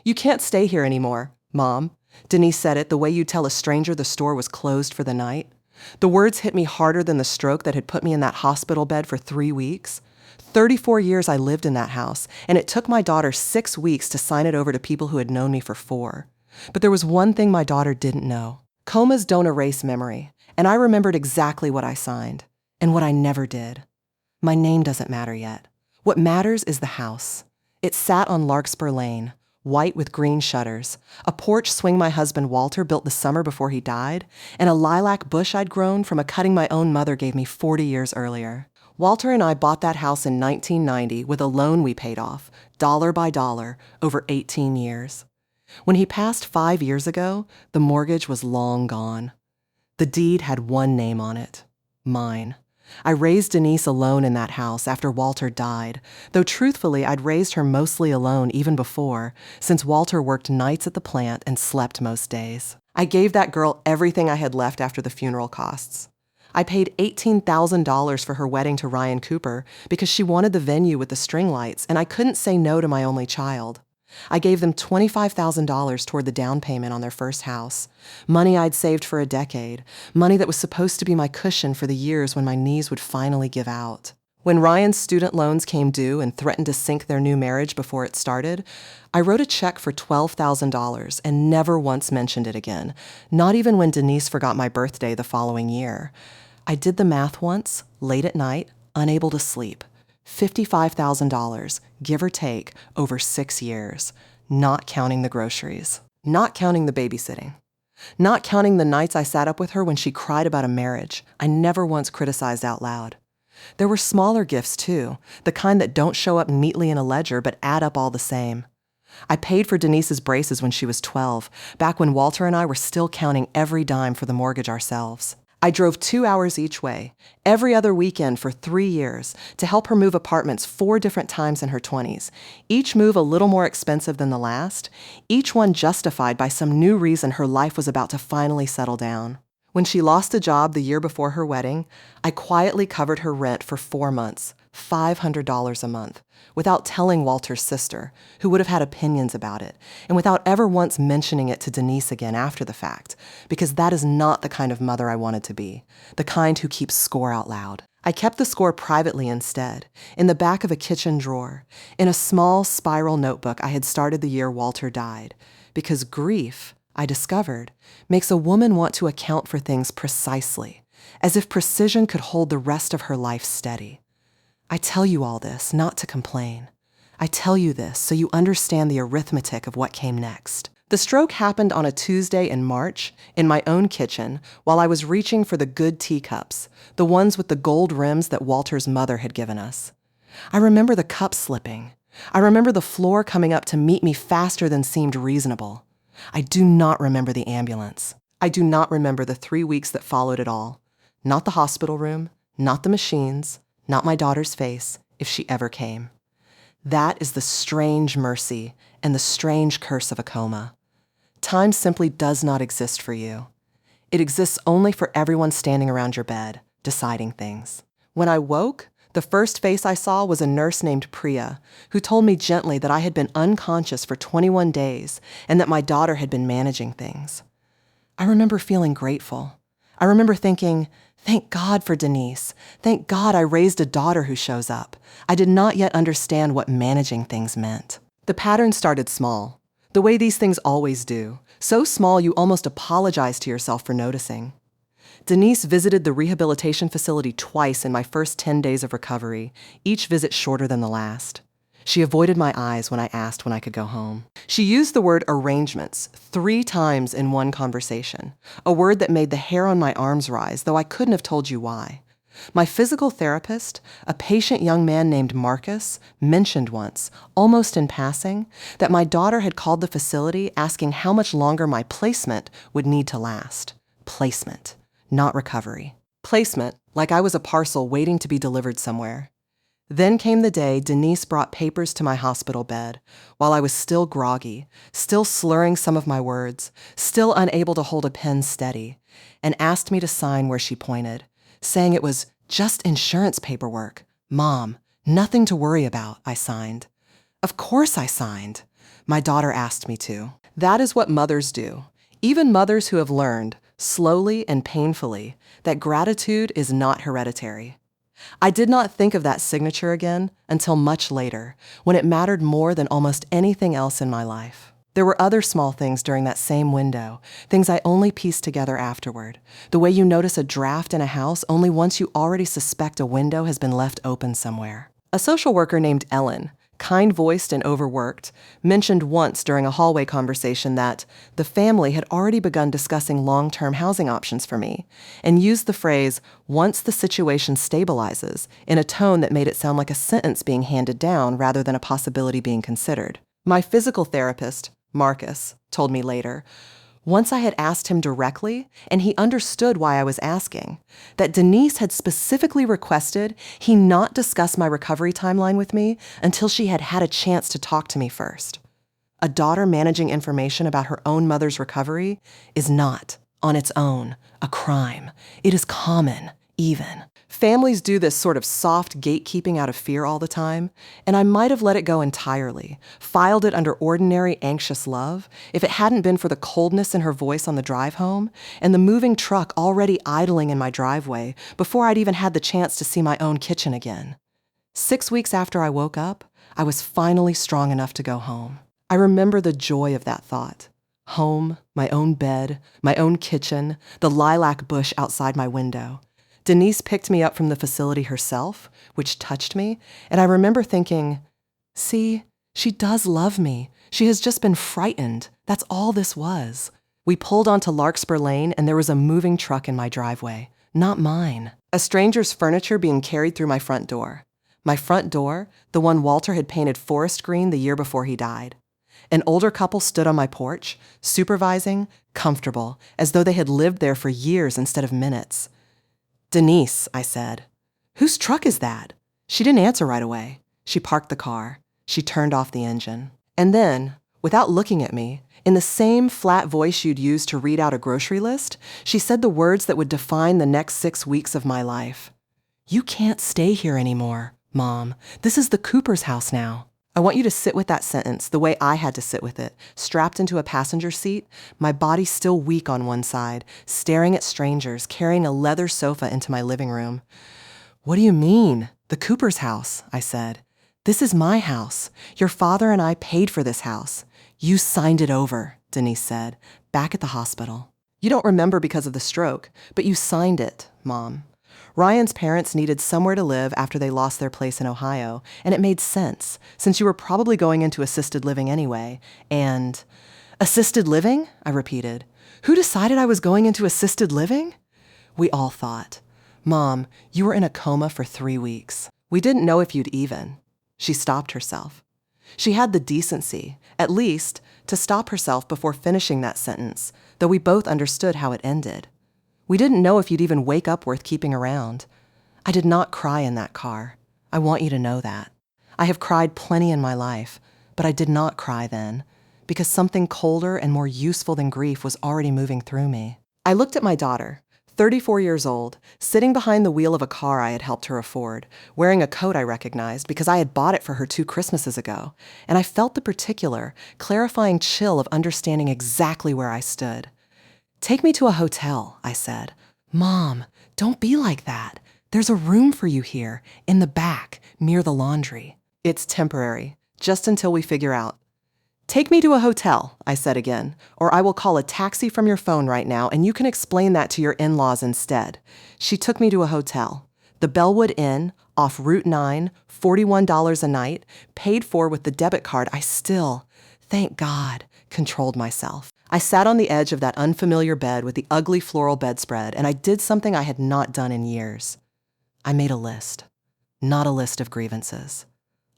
"You can't stay here anymore, Mom." Denise said it the way you'd tell a stranger the store was closed for the night. The words hit me harder than the stroke that had put me in that hospital bed for 3 weeks. 34 years I lived in that house, and it took my daughter 6 weeks to sign it over to people who had known me for 4. But there was one thing my daughter didn't know. Comas don't erase memory, and I remembered exactly what I signed, and what I never did. My name doesn't matter yet. What matters is the house. It sat on Larkspur Lane, white with green shutters, a porch swing my husband Walter built the summer before he died, and a lilac bush I'd grown from a cutting my own mother gave me 40 years earlier. Walter and I bought that house in 1990 with a loan we paid off, dollar by dollar, over 18 years. When he passed 5 years ago, the mortgage was long gone. The deed had one name on it, mine. I raised Denise alone in that house after Walter died, though truthfully I'd raised her mostly alone even before, since Walter worked nights at the plant and slept most days. I gave that girl everything I had left after the funeral costs. I paid $18,000 for her wedding to Ryan Cooper because she wanted the venue with the string lights, and I couldn't say no to my only child. I gave them $25,000 toward the down payment on their first house, money I'd saved for a decade, money that was supposed to be my cushion for the years when my knees would finally give out. When Ryan's student loans came due and threatened to sink their new marriage before it started, I wrote a check for $12,000 and never once mentioned it again, not even when Denise forgot my birthday the following year. I did the math once, late at night, unable to sleep. $55,000, give or take, over 6 years, not counting the groceries, not counting the babysitting, not counting the nights I sat up with her when she cried about a marriage I never once criticized out loud. There were smaller gifts too, the kind that don't show up neatly in a ledger but add up all the same. I paid for Denise's braces when she was 12, back when Walter and I were still counting every dime for the mortgage ourselves. I drove 2 hours each way, every other weekend for 3 years, to help her move apartments 4 different times in her 20s, each move a little more expensive than the last, each one justified by some new reason her life was about to finally settle down. When she lost a job the year before her wedding, I quietly covered her rent for 4 months, $500 a month, without telling Walter's sister, who would have had opinions about it, and without ever once mentioning it to Denise again after the fact, because that is not the kind of mother I wanted to be, the kind who keeps score out loud. I kept the score privately instead, in the back of a kitchen drawer, in a small spiral notebook I had started the year Walter died, because grief, I discovered, makes a woman want to account for things precisely, as if precision could hold the rest of her life steady. I tell you all this not to complain. I tell you this so you understand the arithmetic of what came next. The stroke happened on a Tuesday in March in my own kitchen while I was reaching for the good teacups, the ones with the gold rims that Walter's mother had given us. I remember the cup slipping. I remember the floor coming up to meet me faster than seemed reasonable. I do not remember the ambulance. I do not remember the 3 weeks that followed it all. Not the hospital room, not the machines, not my daughter's face, if she ever came. That is the strange mercy and the strange curse of a coma. Time simply does not exist for you. It exists only for everyone standing around your bed, deciding things. When I woke, the first face I saw was a nurse named Priya, who told me gently that I had been unconscious for 21 days and that my daughter had been managing things. I remember feeling grateful. I remember thinking, thank God for Denise. Thank God I raised a daughter who shows up. I did not yet understand what managing things meant. The pattern started small, the way these things always do, so small you almost apologize to yourself for noticing. Denise visited the rehabilitation facility twice in my first 10 days of recovery, each visit shorter than the last. She avoided my eyes when I asked when I could go home. She used the word arrangements 3 times in one conversation, a word that made the hair on my arms rise, though I couldn't have told you why. My physical therapist, a patient young man named Marcus, mentioned once, almost in passing, that my daughter had called the facility asking how much longer my placement would need to last. Placement, not recovery. Placement, like I was a parcel waiting to be delivered somewhere. Then came the day Denise brought papers to my hospital bed, while I was still groggy, still slurring some of my words, still unable to hold a pen steady, and asked me to sign where she pointed, saying it was just insurance paperwork. Mom, nothing to worry about, I signed. Of course I signed. My daughter asked me to. That is what mothers do. Even mothers who have learned, slowly and painfully, that gratitude is not hereditary. I did not think of that signature again until much later, when it mattered more than almost anything else in my life. There were other small things during that same window, things I only pieced together afterward. The way you notice a draft in a house only once you already suspect a window has been left open somewhere. A social worker named Ellen, kind-voiced and overworked, mentioned once during a hallway conversation that the family had already begun discussing long-term housing options for me, and used the phrase, "once the situation stabilizes," in a tone that made it sound like a sentence being handed down rather than a possibility being considered. My physical therapist, Marcus, told me later, once I had asked him directly, and he understood why I was asking, that Denise had specifically requested he not discuss my recovery timeline with me until she had had a chance to talk to me first. A daughter managing information about her own mother's recovery is not, on its own, a crime. It is common, even. Families do this sort of soft gatekeeping out of fear all the time, and I might have let it go entirely, filed it under ordinary anxious love, if it hadn't been for the coldness in her voice on the drive home, and the moving truck already idling in my driveway before I'd even had the chance to see my own kitchen again. 6 weeks after I woke up, I was finally strong enough to go home. I remember the joy of that thought. Home, my own bed, my own kitchen, the lilac bush outside my window. Denise picked me up from the facility herself, which touched me, and I remember thinking, see, she does love me. She has just been frightened. That's all this was. We pulled onto Larkspur Lane, and there was a moving truck in my driveway, not mine. A stranger's furniture being carried through my front door. My front door, the one Walter had painted forest green the year before he died. An older couple stood on my porch, supervising, comfortable, as though they had lived there for years instead of minutes. "Denise," I said. "Whose truck is that?" She didn't answer right away. She parked the car. She turned off the engine. And then, without looking at me, in the same flat voice you'd use to read out a grocery list, she said the words that would define the next 6 weeks of my life. "You can't stay here anymore, Mom. This is the Cooper's house now." I want you to sit with that sentence the way I had to sit with it, strapped into a passenger seat, my body still weak on one side, staring at strangers, carrying a leather sofa into my living room. "What do you mean? The Cooper's house," I said. "This is my house. Your father and I paid for this house." "You signed it over," Denise said, "back at the hospital. You don't remember because of the stroke, but you signed it, Mom. Ryan's parents needed somewhere to live after they lost their place in Ohio, and it made sense, since you were probably going into assisted living anyway, and—" "Assisted living?" I repeated. "Who decided I was going into assisted living?" "We all thought. Mom, you were in a coma for 3 weeks. We didn't know if you'd even." She stopped herself. She had the decency, at least, to stop herself before finishing that sentence, though we both understood how it ended. "We didn't know if you'd even wake up worth keeping around." I did not cry in that car. I want you to know that. I have cried plenty in my life, but I did not cry then, because something colder and more useful than grief was already moving through me. I looked at my daughter, 34 years old, sitting behind the wheel of a car I had helped her afford, wearing a coat I recognized because I had bought it for her 2 Christmases ago, and I felt the particular, clarifying chill of understanding exactly where I stood. "Take me to a hotel," I said. "Mom, don't be like that. There's a room for you here, in the back, near the laundry." "It's temporary, just until we figure out." "Take me to a hotel," I said again, "or I will call a taxi from your phone right now, and you can explain that to your in-laws instead." She took me to a hotel. The Bellwood Inn, off Route 9, $41 a night, paid for with the debit card I still, thank God, controlled myself. I sat on the edge of that unfamiliar bed with the ugly floral bedspread, and I did something I had not done in years. I made a list. Not a list of grievances.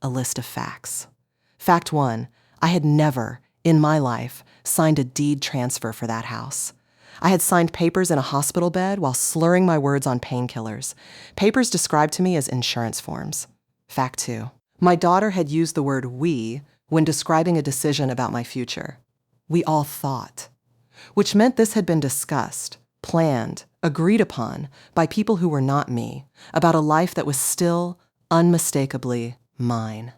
A list of facts. Fact 1, I had never, in my life, signed a deed transfer for that house. I had signed papers in a hospital bed while slurring my words on painkillers, papers described to me as insurance forms. Fact 2, my daughter had used the word "we" when describing a decision about my future. We all thought, which meant this had been discussed, planned, agreed upon by people who were not me, about a life that was still, unmistakably, mine.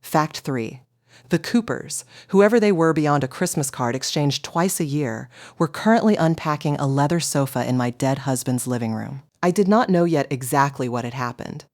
Fact 3, The Coopers, whoever they were beyond a Christmas card exchanged twice a year, were currently unpacking a leather sofa in my dead husband's living room. I did not know yet exactly what had happened.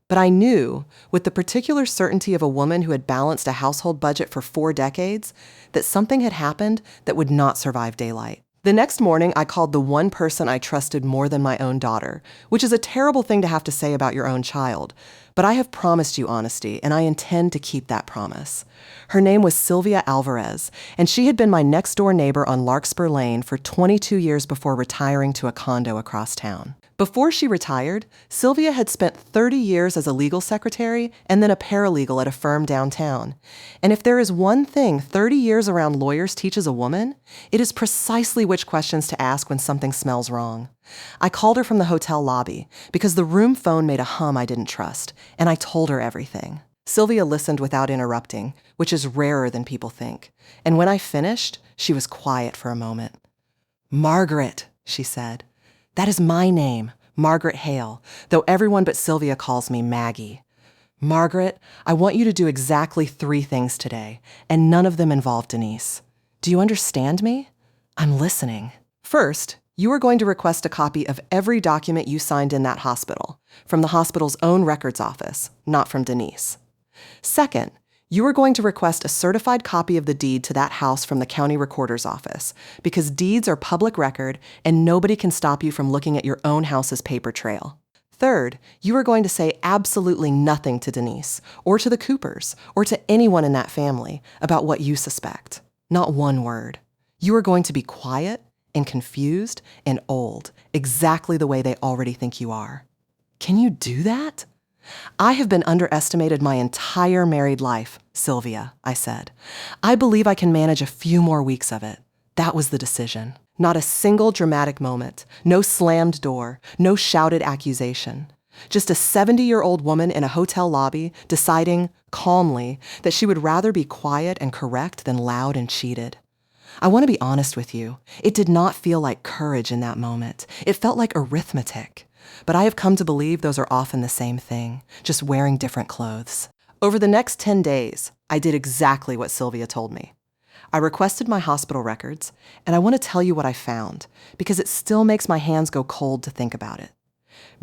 But I knew, with the particular certainty of a woman who had balanced a household budget for 4 decades, that something had happened that would not survive daylight. The next morning, I called the one person I trusted more than my own daughter, which is a terrible thing to have to say about your own child. But I have promised you honesty, and I intend to keep that promise. Her name was Sylvia Alvarez, and she had been my next-door neighbor on Larkspur Lane for 22 years before retiring to a condo across town. Before she retired, Sylvia had spent 30 years as a legal secretary and then a paralegal at a firm downtown. And if there is one thing 30 years around lawyers teaches a woman, it is precisely which questions to ask when something smells wrong. I called her from the hotel lobby because the room phone made a hum I didn't trust, and I told her everything. Sylvia listened without interrupting, which is rarer than people think. And when I finished, she was quiet for a moment. "Margaret," she said. "That is my name, Margaret Hale, though everyone but Sylvia calls me Maggie. Margaret, I want you to do exactly 3 things today, and none of them involve Denise. Do you understand me? I'm listening. First, you are going to request a copy of every document you signed in that hospital, from the hospital's own records office, not from Denise. Second, you are going to request a certified copy of the deed to that house from the county recorder's office, because deeds are public record and nobody can stop you from looking at your own house's paper trail. Third, you are going to say absolutely nothing to Denise, or to the Coopers, or to anyone in that family about what you suspect. Not one word. You are going to be quiet and confused and old, exactly the way they already think you are. Can you do that? I have been underestimated my entire married life, Sylvia, I said. I believe I can manage a few more weeks of it. That was the decision. Not a single dramatic moment, no slammed door, no shouted accusation. Just a 70-year-old woman in a hotel lobby deciding, calmly, that she would rather be quiet and correct than loud and cheated. I want to be honest with you. It did not feel like courage in that moment. It felt like arithmetic. But I have come to believe those are often the same thing, just wearing different clothes. Over the next 10 days, I did exactly what Sylvia told me. I requested my hospital records, and I want to tell you what I found, because it still makes my hands go cold to think about it.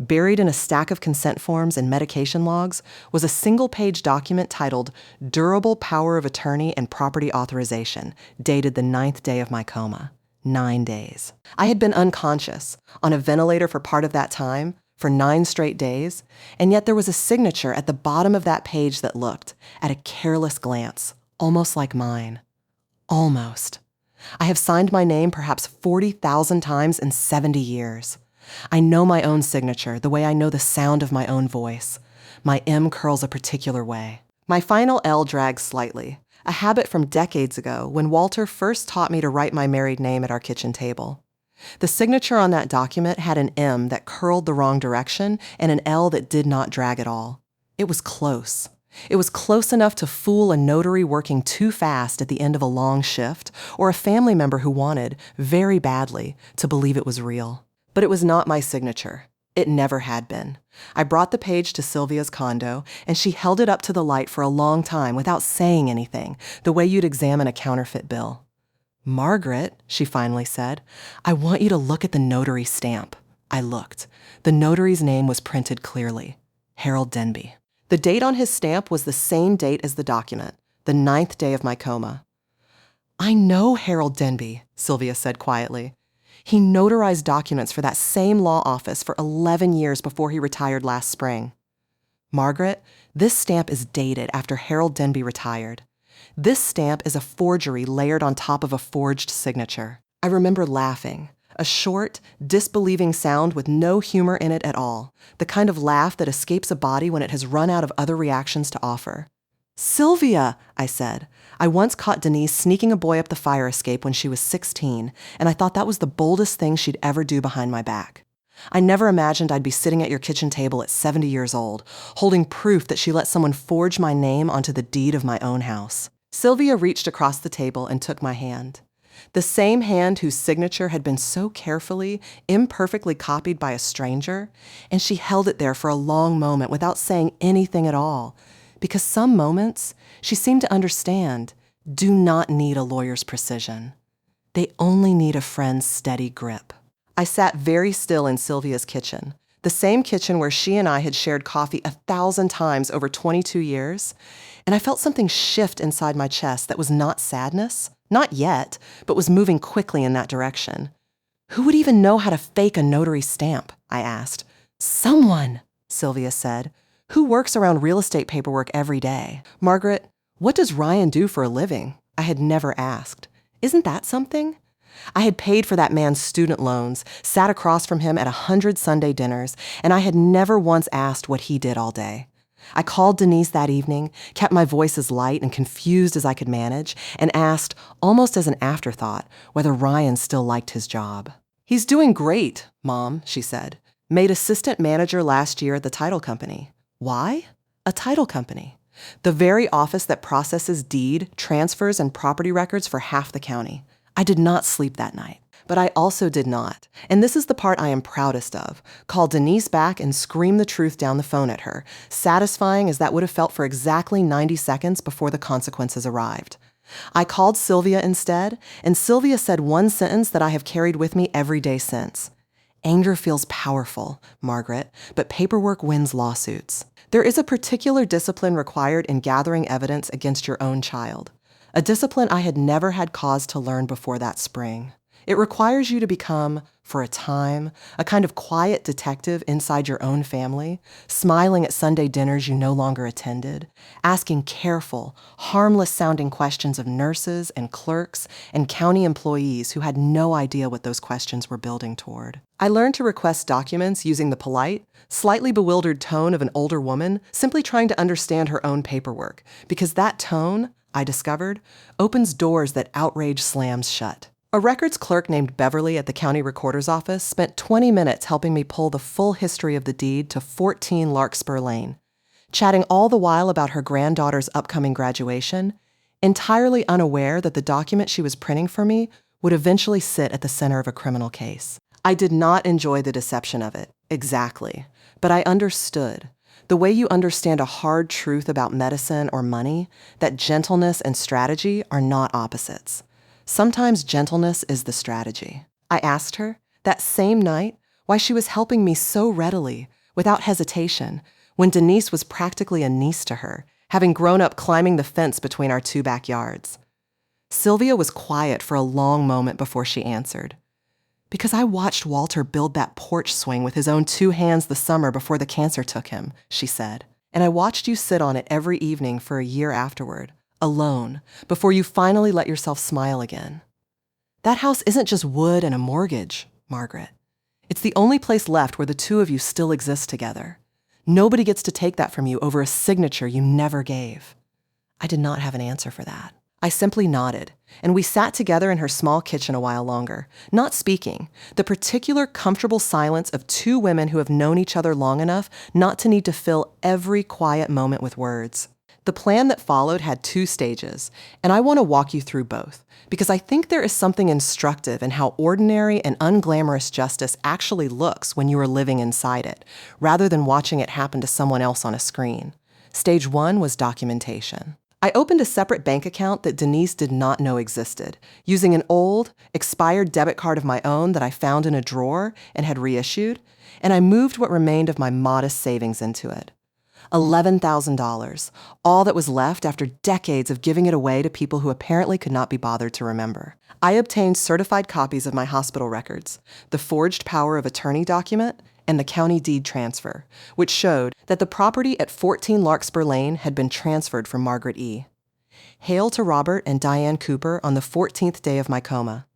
Buried in a stack of consent forms and medication logs was a single-page document titled Durable Power of Attorney and Property Authorization, dated the 9th day of my coma. 9 days. I had been unconscious, on a ventilator for part of that time, for 9 straight days, and yet there was a signature at the bottom of that page that looked, at a careless glance, almost like mine. Almost. I have signed my name perhaps 40,000 times in 70 years. I know my own signature the way I know the sound of my own voice. My M curls a particular way. My final L drags slightly, a habit from decades ago when Walter first taught me to write my married name at our kitchen table. The signature on that document had an M that curled the wrong direction and an L that did not drag at all. It was close. It was close enough to fool a notary working too fast at the end of a long shift, or a family member who wanted, very badly, to believe it was real. But it was not my signature. It never had been. I brought the page to Sylvia's condo, and she held it up to the light for a long time without saying anything, the way you'd examine a counterfeit bill. "Margaret," she finally said, "I want you to look at the notary stamp." I looked. The notary's name was printed clearly. Harold Denby. The date on his stamp was the same date as the document, the 9th day of my coma. "I know Harold Denby," Sylvia said quietly. "He notarized documents for that same law office for 11 years before he retired last spring." "Margaret, this stamp is dated after Harold Denby retired. This stamp is a forgery layered on top of a forged signature." I remember laughing, a short, disbelieving sound with no humor in it at all, the kind of laugh that escapes a body when it has run out of other reactions to offer. "Sylvia," I said. I once caught Denise sneaking a boy up the fire escape when she was 16, and I thought that was the boldest thing she'd ever do behind my back. I never imagined I'd be sitting at your kitchen table at 70 years old, holding proof that she let someone forge my name onto the deed of my own house. Sylvia reached across the table and took my hand. The same hand whose signature had been so carefully, imperfectly copied by a stranger, and she held it there for a long moment without saying anything at all, because some moments, she seemed to understand, do not need a lawyer's precision. They only need a friend's steady grip. I sat very still in Sylvia's kitchen, the same kitchen where she and I had shared coffee 1,000 times over 22 years, and I felt something shift inside my chest that was not sadness, not yet, but was moving quickly in that direction. Who would even know how to fake a notary stamp? I asked. Someone, Sylvia said. Who works around real estate paperwork every day? Margaret, what does Ryan do for a living? I had never asked. Isn't that something? I had paid for that man's student loans, sat across from him at 100 Sunday dinners, and I had never once asked what he did all day. I called Denise that evening, kept my voice as light and confused as I could manage, and asked, almost as an afterthought, whether Ryan still liked his job. He's doing great, Mom, she said. Made assistant manager last year at the title company. Why? A title company. The very office that processes deed, transfers, and property records for half the county. I did not sleep that night. But I also did not, and this is the part I am proudest of, call Denise back and scream the truth down the phone at her, satisfying as that would have felt for exactly 90 seconds before the consequences arrived. I called Sylvia instead, and Sylvia said one sentence that I have carried with me every day since. Anger feels powerful, Margaret, but paperwork wins lawsuits. There is a particular discipline required in gathering evidence against your own child, a discipline I had never had cause to learn before that spring. It requires you to become, for a time, a kind of quiet detective inside your own family, smiling at Sunday dinners you no longer attended, asking careful, harmless-sounding questions of nurses and clerks and county employees who had no idea what those questions were building toward. I learned to request documents using the polite, slightly bewildered tone of an older woman simply trying to understand her own paperwork, because that tone, I discovered, opens doors that outrage slams shut. A records clerk named Beverly at the county recorder's office spent 20 minutes helping me pull the full history of the deed to 14 Larkspur Lane, chatting all the while about her granddaughter's upcoming graduation, entirely unaware that the document she was printing for me would eventually sit at the center of a criminal case. I did not enjoy the deception of it, exactly, but I understood. The way you understand a hard truth about medicine or money, that gentleness and strategy are not opposites. Sometimes gentleness is the strategy. I asked her, that same night, why she was helping me so readily, without hesitation, when Denise was practically a niece to her, having grown up climbing the fence between our two backyards. Sylvia was quiet for a long moment before she answered. Because I watched Walter build that porch swing with his own 2 hands the summer before the cancer took him, she said. And I watched you sit on it every evening for a year afterward. Alone, before you finally let yourself smile again. That house isn't just wood and a mortgage, Margaret. It's the only place left where the two of you still exist together. Nobody gets to take that from you over a signature you never gave. I did not have an answer for that. I simply nodded, and we sat together in her small kitchen a while longer, not speaking, the particular comfortable silence of 2 women who have known each other long enough not to need to fill every quiet moment with words. The plan that followed had 2 stages, and I want to walk you through both, because I think there is something instructive in how ordinary and unglamorous justice actually looks when you are living inside it, rather than watching it happen to someone else on a screen. Stage 1 was documentation. I opened a separate bank account that Denise did not know existed, using an old, expired debit card of my own that I found in a drawer and had reissued, and I moved what remained of my modest savings into it. $11,000, all that was left after decades of giving it away to people who apparently could not be bothered to remember. I obtained certified copies of my hospital records, the forged power of attorney document, and the county deed transfer, which showed that the property at 14 Larkspur Lane had been transferred from Margaret E. Hail to Robert and Diane Cooper on the 14th day of my coma.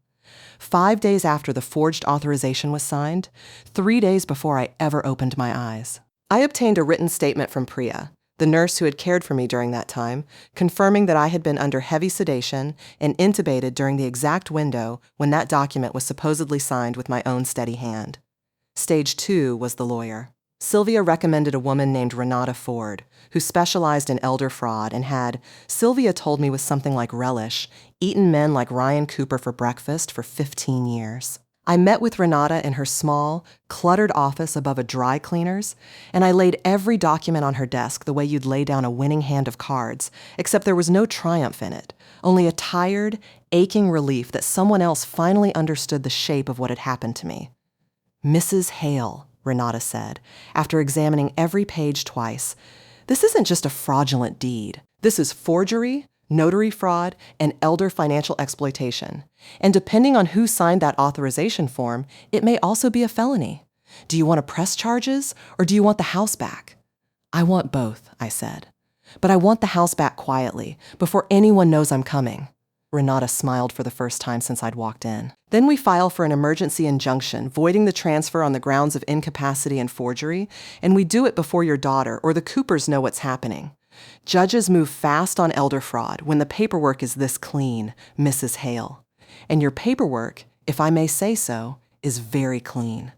5 days after the forged authorization was signed, 3 days before I ever opened my eyes. I obtained a written statement from Priya, the nurse who had cared for me during that time, confirming that I had been under heavy sedation and intubated during the exact window when that document was supposedly signed with my own steady hand. Stage 2 was the lawyer. Sylvia recommended a woman named Renata Ford, who specialized in elder fraud and had, Sylvia told me with something like relish, eaten men like Ryan Cooper for breakfast for 15 years. I met with Renata in her small, cluttered office above a dry cleaner's, and I laid every document on her desk the way you'd lay down a winning hand of cards, except there was no triumph in it, only a tired, aching relief that someone else finally understood the shape of what had happened to me. "Mrs. Hale," Renata said, after examining every page twice, "this isn't just a fraudulent deed. This is forgery, notary fraud, and elder financial exploitation. And depending on who signed that authorization form, it may also be a felony. Do you want to press charges, or do you want the house back?" "I want both," I said. "But I want the house back quietly, before anyone knows I'm coming." Renata smiled for the first time since I'd walked in. "Then we file for an emergency injunction, voiding the transfer on the grounds of incapacity and forgery, and we do it before your daughter or the Coopers know what's happening. Judges move fast on elder fraud when the paperwork is this clean, Mrs. Hale. And your paperwork, if I may say so, is very clean."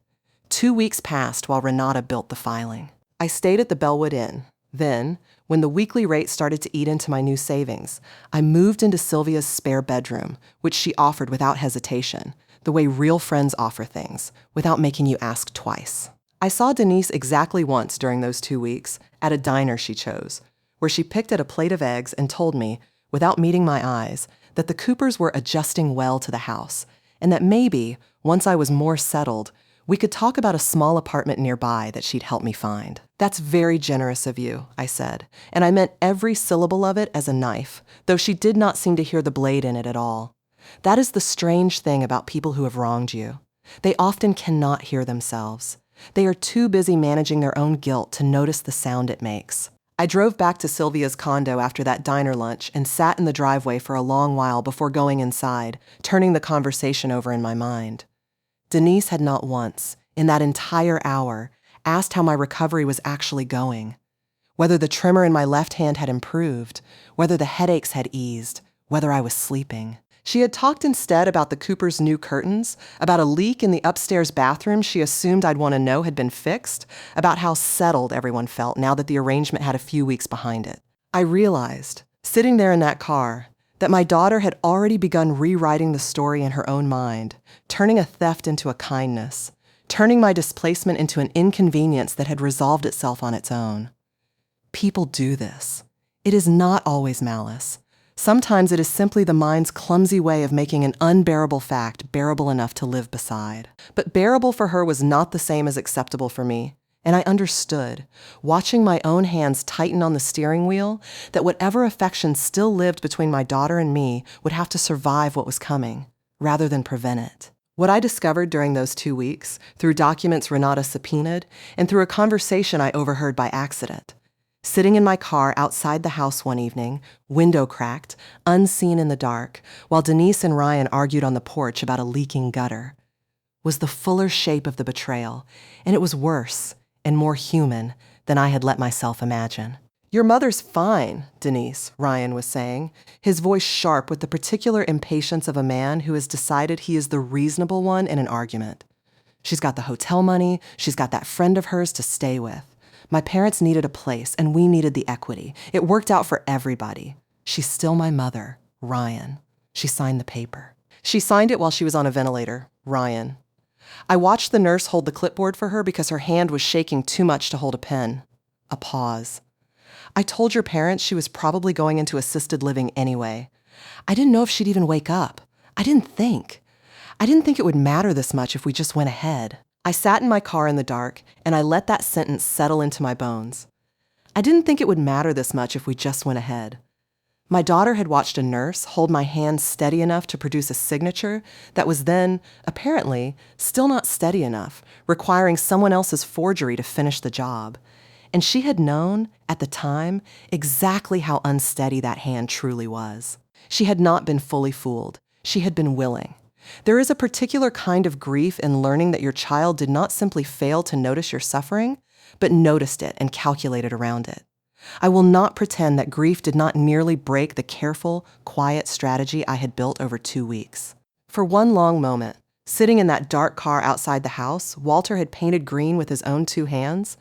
2 weeks passed while Renata built the filing. I stayed at the Bellwood Inn. Then, when the weekly rate started to eat into my new savings, I moved into Sylvia's spare bedroom, which she offered without hesitation, the way real friends offer things, without making you ask twice. I saw Denise exactly once during those 2 weeks, at a diner she chose, where she picked at a plate of eggs and told me, without meeting my eyes, that the Coopers were adjusting well to the house, and that maybe, once I was more settled, we could talk about a small apartment nearby that she'd help me find. "That's very generous of you," I said, and I meant every syllable of it as a knife, though she did not seem to hear the blade in it at all. That is the strange thing about people who have wronged you. They often cannot hear themselves. They are too busy managing their own guilt to notice the sound it makes. I drove back to Sylvia's condo after that diner lunch and sat in the driveway for a long while before going inside, turning the conversation over in my mind. Denise had not once, in that entire hour, asked how my recovery was actually going, whether the tremor in my left hand had improved, whether the headaches had eased, whether I was sleeping. She had talked instead about the Coopers' new curtains, about a leak in the upstairs bathroom she assumed I'd want to know had been fixed, about how settled everyone felt now that the arrangement had a few weeks behind it. I realized, sitting there in that car, that my daughter had already begun rewriting the story in her own mind, turning a theft into a kindness, turning my displacement into an inconvenience that had resolved itself on its own. People do this. It is not always malice. Sometimes it is simply the mind's clumsy way of making an unbearable fact bearable enough to live beside. But bearable for her was not the same as acceptable for me, and I understood, watching my own hands tighten on the steering wheel, that whatever affection still lived between my daughter and me would have to survive what was coming, rather than prevent it. What I discovered during those 2 weeks, through documents Renata subpoenaed, and through a conversation I overheard by accident, sitting in my car outside the house one evening, window cracked, unseen in the dark, while Denise and Ryan argued on the porch about a leaking gutter, was the fuller shape of the betrayal, and it was worse and more human than I had let myself imagine. "Your mother's fine, Denise," Ryan was saying, his voice sharp with the particular impatience of a man who has decided he is the reasonable one in an argument. "She's got the hotel money, she's got that friend of hers to stay with. My parents needed a place, and we needed the equity. It worked out for everybody. She's still my mother, Ryan." She signed the paper. She signed it while she was on a ventilator, Ryan. I watched the nurse hold the clipboard for her because her hand was shaking too much to hold a pen. A pause. "I told your parents she was probably going into assisted living anyway. I didn't know if she'd even wake up. I didn't think it would matter this much if we just went ahead." I sat in my car in the dark, and I let that sentence settle into my bones. I didn't think it would matter this much if we just went ahead. My daughter had watched a nurse hold my hand steady enough to produce a signature that was then, apparently, still not steady enough, requiring someone else's forgery to finish the job. And she had known, at the time, exactly how unsteady that hand truly was. She had not been fully fooled. She had been willing. There is a particular kind of grief in learning that your child did not simply fail to notice your suffering, but noticed it and calculated around it. I will not pretend that grief did not nearly break the careful, quiet strategy I had built over 2 weeks. For one long moment, sitting in that dark car outside the house Walter had painted green with his own 2 hands,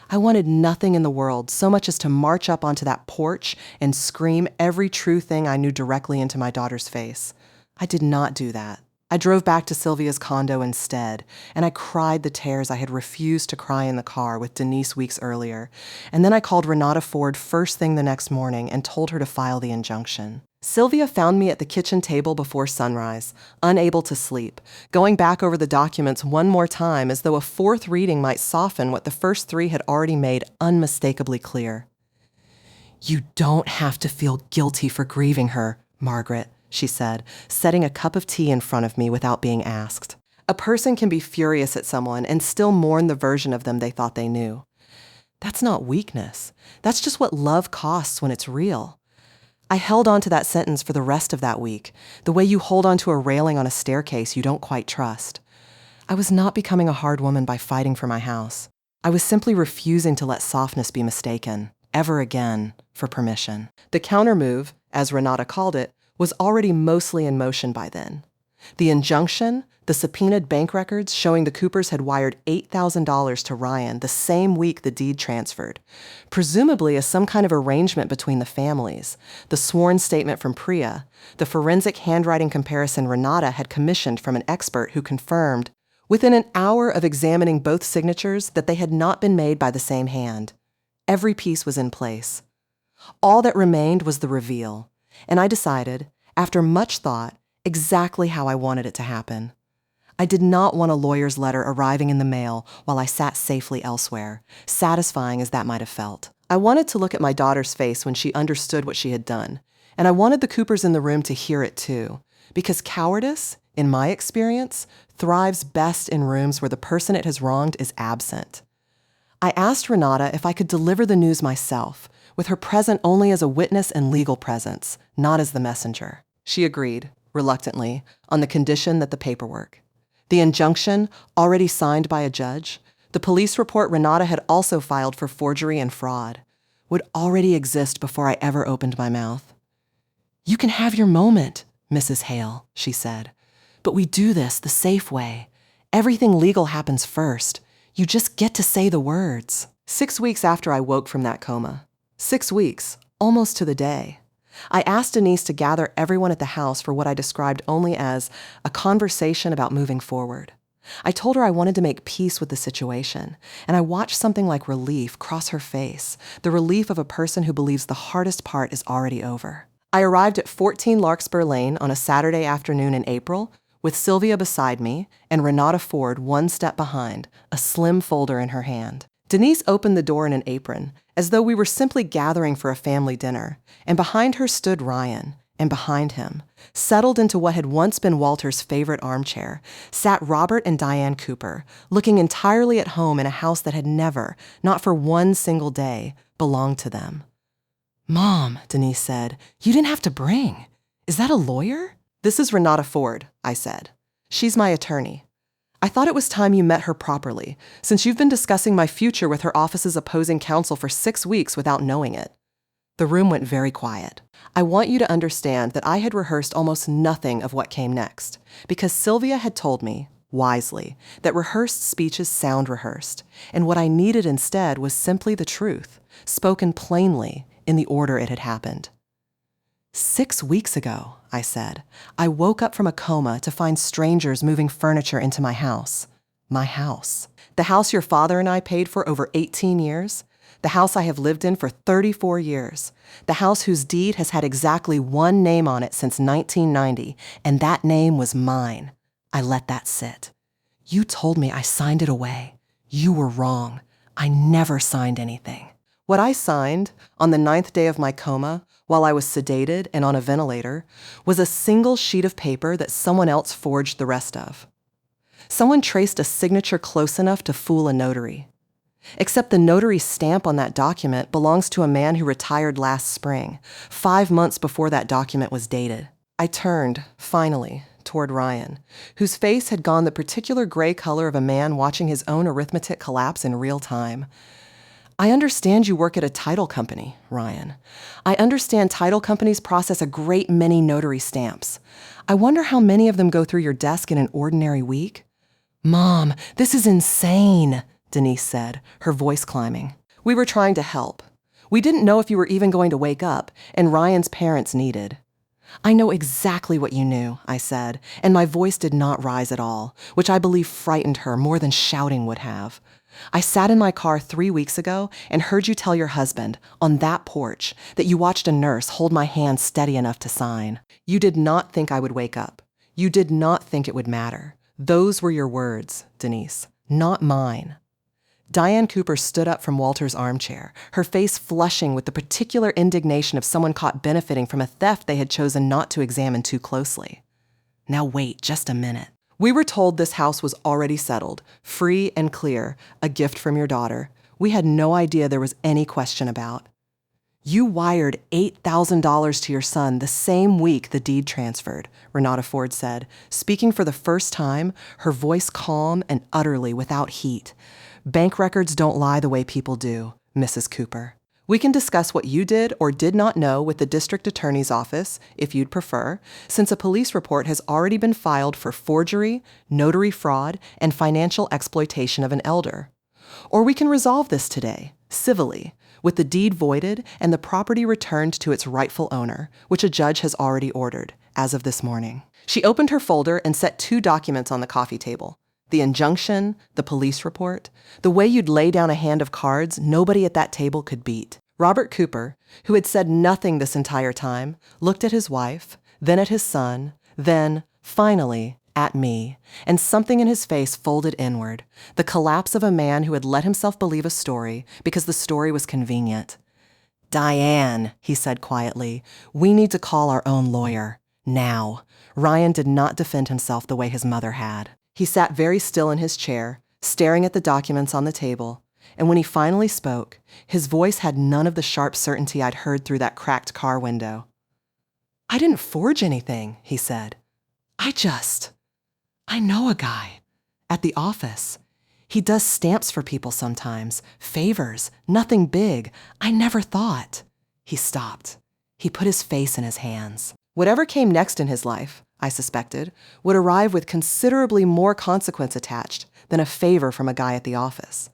I wanted nothing in the world so much as to march up onto that porch and scream every true thing I knew directly into my daughter's face. I did not do that. I drove back to Sylvia's condo instead, and I cried the tears I had refused to cry in the car with Denise weeks earlier, and then I called Renata Ford first thing the next morning and told her to file the injunction. Sylvia found me at the kitchen table before sunrise, unable to sleep, going back over the documents one more time as though a fourth reading might soften what the first three had already made unmistakably clear. "You don't have to feel guilty for grieving her, Margaret," she said, setting a cup of tea in front of me without being asked. A person can be furious at someone and still mourn the version of them they thought they knew. That's not weakness. That's just what love costs when it's real. I held on to that sentence for the rest of that week, the way you hold on to a railing on a staircase you don't quite trust. I was not becoming a hard woman by fighting for my house. I was simply refusing to let softness be mistaken, ever again, for permission. The countermove, as Renata called it, was already mostly in motion by then. The injunction, the subpoenaed bank records showing the Coopers had wired $8,000 to Ryan the same week the deed transferred, presumably as some kind of arrangement between the families, the sworn statement from Priya, the forensic handwriting comparison Renata had commissioned from an expert who confirmed, within an hour of examining both signatures, that they had not been made by the same hand. Every piece was in place. All that remained was the reveal, and I decided, after much thought, exactly how I wanted it to happen. I did not want a lawyer's letter arriving in the mail while I sat safely elsewhere, satisfying as that might have felt. I wanted to look at my daughter's face when she understood what she had done, and I wanted the Coopers in the room to hear it too, because cowardice, in my experience, thrives best in rooms where the person it has wronged is absent. I asked Renata if I could deliver the news myself, with her present only as a witness and legal presence, not as the messenger. She agreed, reluctantly, on the condition that the paperwork, the injunction, already signed by a judge, the police report Renata had also filed for forgery and fraud, would already exist before I ever opened my mouth. "You can have your moment, Mrs. Hale," she said, "but we do this the safe way. Everything legal happens first. You just get to say the words." 6 weeks after I woke from that coma, 6 weeks, almost to the day, I asked Denise to gather everyone at the house for what I described only as a conversation about moving forward. I told her I wanted to make peace with the situation, and I watched something like relief cross her face, the relief of a person who believes the hardest part is already over. I arrived at 14 Larkspur Lane on a Saturday afternoon in April, with Sylvia beside me and Renata Ford one step behind, a slim folder in her hand. Denise opened the door in an apron, as though we were simply gathering for a family dinner, and behind her stood Ryan, and behind him, settled into what had once been Walter's favorite armchair, sat Robert and Diane Cooper, looking entirely at home in a house that had never, not for one single day, belonged to them. "Mom," Denise said, "you didn't have to bring. Is that a lawyer?" "This is Renata Ford," I said. "She's my attorney. I thought it was time you met her properly, since you've been discussing my future with her office's opposing counsel for 6 weeks without knowing it." The room went very quiet. I want you to understand that I had rehearsed almost nothing of what came next, because Sylvia had told me, wisely, that rehearsed speeches sound rehearsed, and what I needed instead was simply the truth, spoken plainly in the order it had happened. 6 weeks ago, I said, I woke up from a coma to find strangers moving furniture into my house. My house. The house your father and I paid for over 18 years. The house I have lived in for 34 years. The house whose deed has had exactly one name on it since 1990, and that name was mine. I let that sit. You told me I signed it away. You were wrong. I never signed anything. What I signed, on the 9th day of my coma, while I was sedated and on a ventilator, was a single sheet of paper that someone else forged the rest of. Someone traced a signature close enough to fool a notary. Except the notary's stamp on that document belongs to a man who retired last spring, 5 months before that document was dated. I turned, finally, toward Ryan, whose face had gone the particular gray color of a man watching his own arithmetic collapse in real time. I understand you work at a title company, Ryan. I understand title companies process a great many notary stamps. I wonder how many of them go through your desk in an ordinary week? Mom, this is insane, Denise said, her voice climbing. We were trying to help. We didn't know if you were even going to wake up, and Ryan's parents needed. I know exactly what you knew, I said, and my voice did not rise at all, which I believe frightened her more than shouting would have. I sat in my car 3 weeks ago and heard you tell your husband, on that porch, that you watched a nurse hold my hand steady enough to sign. You did not think I would wake up. You did not think it would matter. Those were your words, Denise, not mine. Diane Cooper stood up from Walter's armchair, her face flushing with the particular indignation of someone caught benefiting from a theft they had chosen not to examine too closely. Now wait just a minute. We were told this house was already settled, free and clear, a gift from your daughter. We had no idea there was any question about. You wired $8,000 to your son the same week the deed transferred, Renata Ford said, speaking for the first time, her voice calm and utterly without heat. Bank records don't lie the way people do, Mrs. Cooper. We can discuss what you did or did not know with the district attorney's office, if you'd prefer, since a police report has already been filed for forgery, notary fraud, and financial exploitation of an elder. Or we can resolve this today, civilly, with the deed voided and the property returned to its rightful owner, which a judge has already ordered, as of this morning. She opened her folder and set 2 documents on the coffee table. The injunction, the police report, the way you'd lay down a hand of cards nobody at that table could beat. Robert Cooper, who had said nothing this entire time, looked at his wife, then at his son, then, finally, at me, and something in his face folded inward, the collapse of a man who had let himself believe a story because the story was convenient. "Diane," he said quietly, "we need to call our own lawyer. Now." Ryan did not defend himself the way his mother had. He sat very still in his chair, staring at the documents on the table, and when he finally spoke, his voice had none of the sharp certainty I'd heard through that cracked car window. "I didn't forge anything," he said. I know a guy. At the office. He does stamps for people sometimes, favors, nothing big. I never thought." He stopped. He put his face in his hands. Whatever came next in his life, I suspected, would arrive with considerably more consequence attached than a favor from a guy at the office.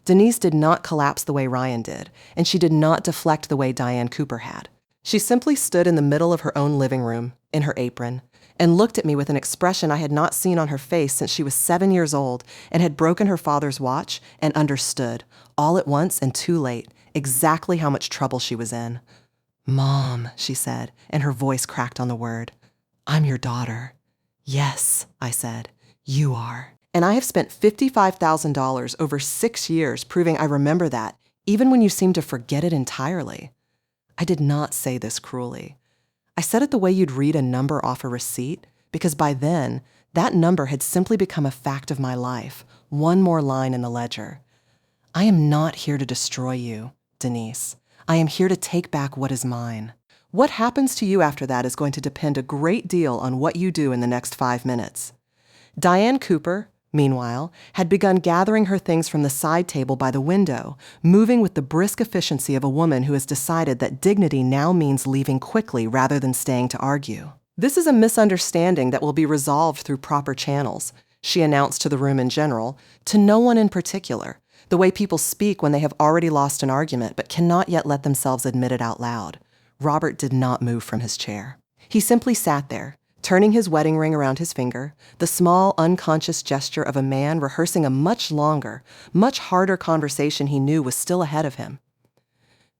Denise did not collapse the way Ryan did, and she did not deflect the way Diane Cooper had. She simply stood in the middle of her own living room, in her apron, and looked at me with an expression I had not seen on her face since she was 7 years old and had broken her father's watch and understood, all at once and too late, exactly how much trouble she was in. "Mom," she said, and her voice cracked on the word. "I'm your daughter." "Yes," I said, "you are. And I have spent $55,000 over 6 years proving I remember that, even when you seem to forget it entirely." I did not say this cruelly. I said it the way you'd read a number off a receipt, because by then, that number had simply become a fact of my life, one more line in the ledger. I am not here to destroy you, Denise. I am here to take back what is mine. What happens to you after that is going to depend a great deal on what you do in the next 5 minutes. Diane Cooper, meanwhile, had begun gathering her things from the side table by the window, moving with the brisk efficiency of a woman who has decided that dignity now means leaving quickly rather than staying to argue. "This is a misunderstanding that will be resolved through proper channels," she announced to the room in general, to no one in particular, the way people speak when they have already lost an argument but cannot yet let themselves admit it out loud. Robert did not move from his chair. He simply sat there, turning his wedding ring around his finger, the small, unconscious gesture of a man rehearsing a much longer, much harder conversation he knew was still ahead of him.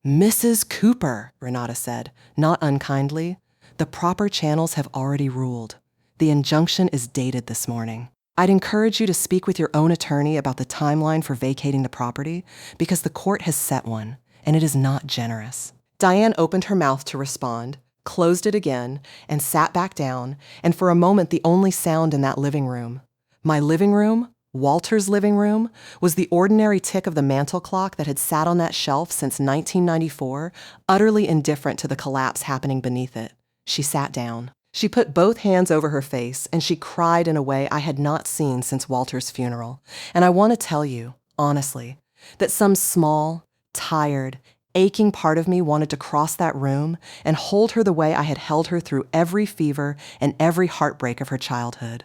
"Mrs. Cooper," Renata said, not unkindly, "the proper channels have already ruled. The injunction is dated this morning. I'd encourage you to speak with your own attorney about the timeline for vacating the property, because the court has set one, and it is not generous." Diane opened her mouth to respond, closed it again, and sat back down, and for a moment the only sound in that living room, my living room, Walter's living room, was the ordinary tick of the mantel clock that had sat on that shelf since 1994, utterly indifferent to the collapse happening beneath it. She sat down. She put both hands over her face, and she cried in a way I had not seen since Walter's funeral. And I want to tell you, honestly, that some small, tired, aching part of me wanted to cross that room and hold her the way I had held her through every fever and every heartbreak of her childhood.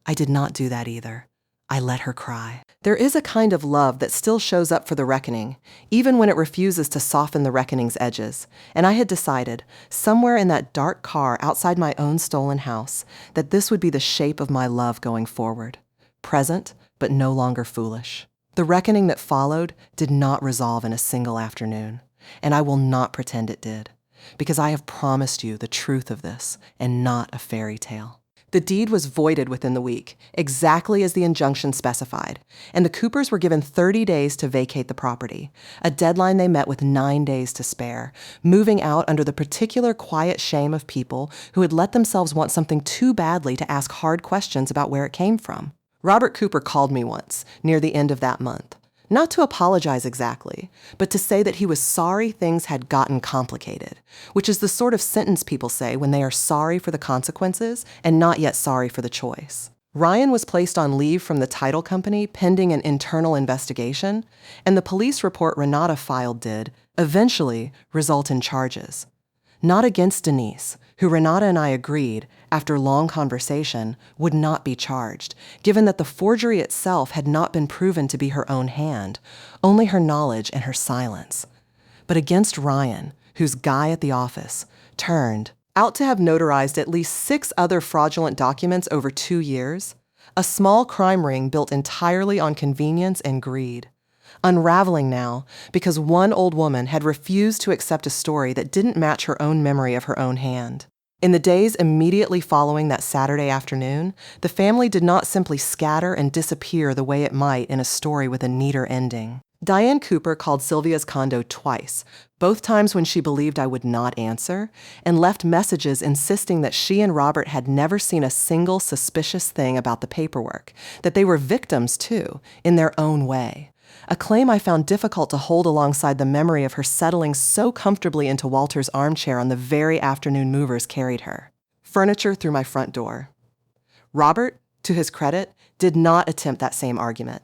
I did not do that either. I let her cry. There is a kind of love that still shows up for the reckoning, even when it refuses to soften the reckoning's edges. And I had decided, somewhere in that dark car outside my own stolen house, that this would be the shape of my love going forward. Present, but no longer foolish. The reckoning that followed did not resolve in a single afternoon, and I will not pretend it did, because I have promised you the truth of this, and not a fairy tale. The deed was voided within the week, exactly as the injunction specified, and the Coopers were given 30 days to vacate the property, a deadline they met with 9 days to spare, moving out under the particular quiet shame of people who had let themselves want something too badly to ask hard questions about where it came from. Robert Cooper called me once, near the end of that month. Not to apologize exactly, but to say that he was sorry things had gotten complicated, which is the sort of sentence people say when they are sorry for the consequences and not yet sorry for the choice. Ryan was placed on leave from the title company pending an internal investigation, and the police report Renata filed did, eventually, result in charges. Not against Denise, who Renata and I agreed, after long conversation, would not be charged, given that the forgery itself had not been proven to be her own hand, only her knowledge and her silence. But against Ryan, whose guy at the office turned out to have notarized at least 6 other fraudulent documents over 2 years, a small crime ring built entirely on convenience and greed. Unraveling now because one old woman had refused to accept a story that didn't match her own memory of her own hand. In the days immediately following that Saturday afternoon, the family did not simply scatter and disappear the way it might in a story with a neater ending. Diane Cooper called Sylvia's condo twice, both times when she believed I would not answer, and left messages insisting that she and Robert had never seen a single suspicious thing about the paperwork, that they were victims too, in their own way. A claim I found difficult to hold alongside the memory of her settling so comfortably into Walter's armchair on the very afternoon movers carried her. Furniture through my front door. Robert, to his credit, did not attempt that same argument.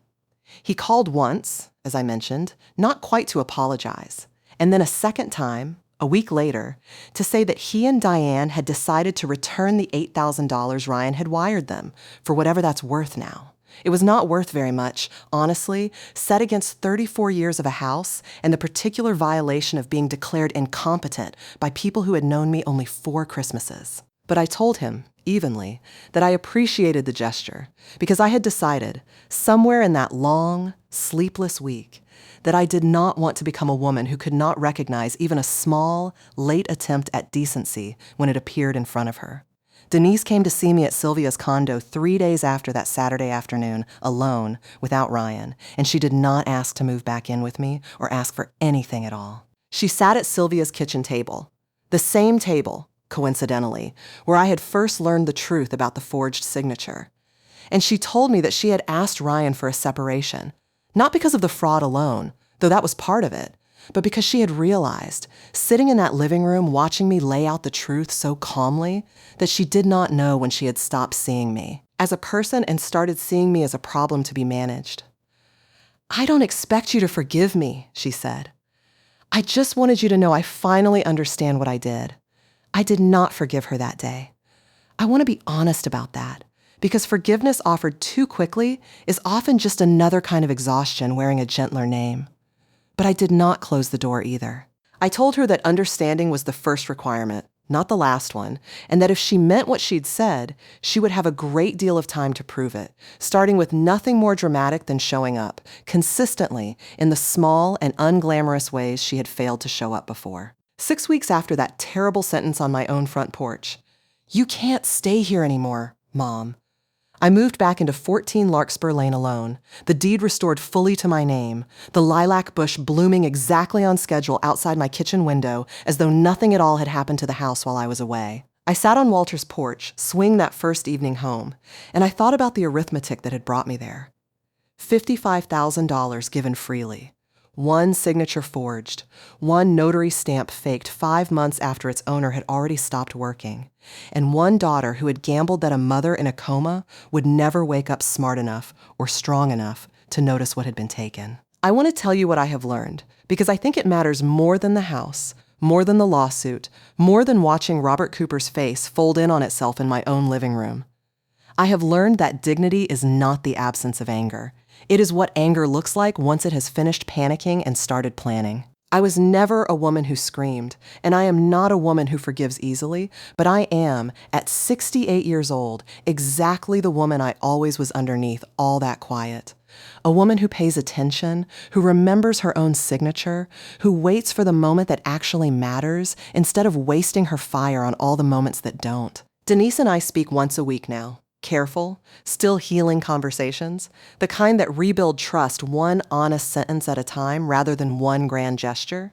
He called once, as I mentioned, not quite to apologize, and then a second time, a week later, to say that he and Diane had decided to return the $8,000 Ryan had wired them, for whatever that's worth now. It was not worth very much, honestly, set against 34 years of a house and the particular violation of being declared incompetent by people who had known me only 4 Christmases. But I told him, evenly, that I appreciated the gesture because I had decided, somewhere in that long, sleepless week, that I did not want to become a woman who could not recognize even a small, late attempt at decency when it appeared in front of her. Denise came to see me at Sylvia's condo 3 days after that Saturday afternoon, alone, without Ryan, and she did not ask to move back in with me or ask for anything at all. She sat at Sylvia's kitchen table, the same table, coincidentally, where I had first learned the truth about the forged signature. And she told me that she had asked Ryan for a separation, not because of the fraud alone, though that was part of it, but because she had realized, sitting in that living room watching me lay out the truth so calmly, that she did not know when she had stopped seeing me as a person and started seeing me as a problem to be managed. "I don't expect you to forgive me," she said. "I just wanted you to know I finally understand what I did. I did not forgive her that day. I want to be honest about that, because forgiveness offered too quickly is often just another kind of exhaustion wearing a gentler name. But I did not close the door either. I told her that understanding was the first requirement, not the last one, and that if she meant what she'd said, she would have a great deal of time to prove it, starting with nothing more dramatic than showing up, consistently, in the small and unglamorous ways she had failed to show up before. 6 weeks after that terrible sentence on my own front porch, "You can't stay here anymore, Mom," I moved back into 14 Larkspur Lane alone, the deed restored fully to my name, the lilac bush blooming exactly on schedule outside my kitchen window as though nothing at all had happened to the house while I was away. I sat on Walter's porch, swinging that first evening home, and I thought about the arithmetic that had brought me there. $55,000 given freely. 1 signature forged, 1 notary stamp faked 5 months after its owner had already stopped working, and 1 daughter who had gambled that a mother in a coma would never wake up smart enough or strong enough to notice what had been taken. I want to tell you what I have learned, because I think it matters more than the house, more than the lawsuit, more than watching Robert Cooper's face fold in on itself in my own living room. I have learned that dignity is not the absence of anger. It is what anger looks like once it has finished panicking and started planning. I was never a woman who screamed, and I am not a woman who forgives easily, but I am, at 68 years old, exactly the woman I always was underneath all that quiet. A woman who pays attention, who remembers her own signature, who waits for the moment that actually matters instead of wasting her fire on all the moments that don't. Denise and I speak once a week now. Careful, still healing conversations, the kind that rebuild trust one honest sentence at a time rather than one grand gesture.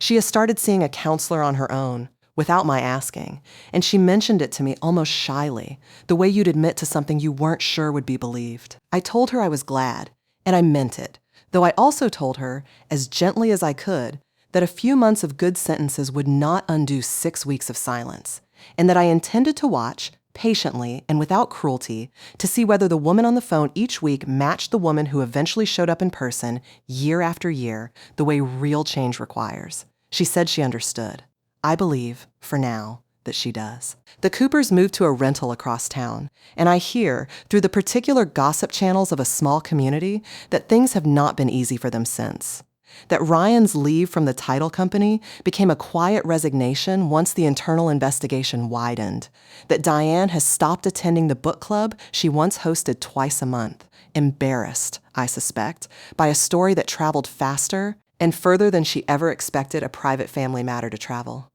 She has started seeing a counselor on her own, without my asking, and she mentioned it to me almost shyly, the way you'd admit to something you weren't sure would be believed. I told her I was glad, and I meant it, though I also told her, as gently as I could, that a few months of good sentences would not undo 6 weeks of silence, and that I intended to watch, patiently and without cruelty, to see whether the woman on the phone each week matched the woman who eventually showed up in person, year after year, the way real change requires. She said she understood. I believe, for now, that she does. The Coopers moved to a rental across town, and I hear, through the particular gossip channels of a small community, that things have not been easy for them since. That Ryan's leave from the title company became a quiet resignation once the internal investigation widened. That Diane has stopped attending the book club she once hosted twice a month, embarrassed, I suspect, by a story that traveled faster and further than she ever expected a private family matter to travel.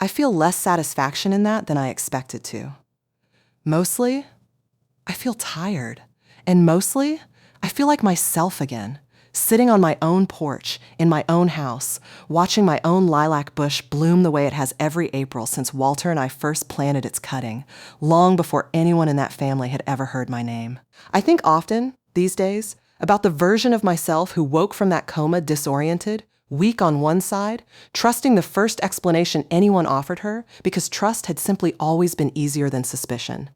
I feel less satisfaction in that than I expected to. Mostly, I feel tired. And mostly, I feel like myself again. Sitting on my own porch, in my own house, watching my own lilac bush bloom the way it has every April since Walter and I first planted its cutting, long before anyone in that family had ever heard my name. I think often, these days, about the version of myself who woke from that coma disoriented, weak on one side, trusting the first explanation anyone offered her because trust had simply always been easier than suspicion.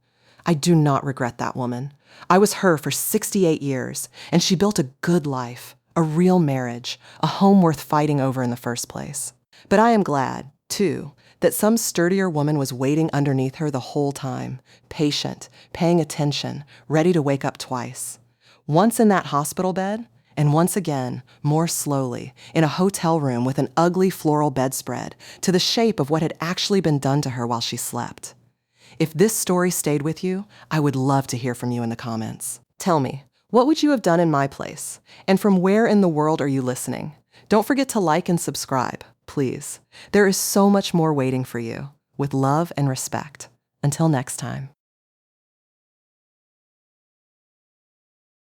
I do not regret that woman. I was her for 68 years, and she built a good life, a real marriage, a home worth fighting over in the first place. But I am glad, too, that some sturdier woman was waiting underneath her the whole time, patient, paying attention, ready to wake up twice. Once in that hospital bed, and once again, more slowly, in a hotel room with an ugly floral bedspread, to the shape of what had actually been done to her while she slept. If this story stayed with you, I would love to hear from you in the comments. Tell me, what would you have done in my place? And from where in the world are you listening? Don't forget to like and subscribe, please. There is so much more waiting for you. With love and respect. Until next time.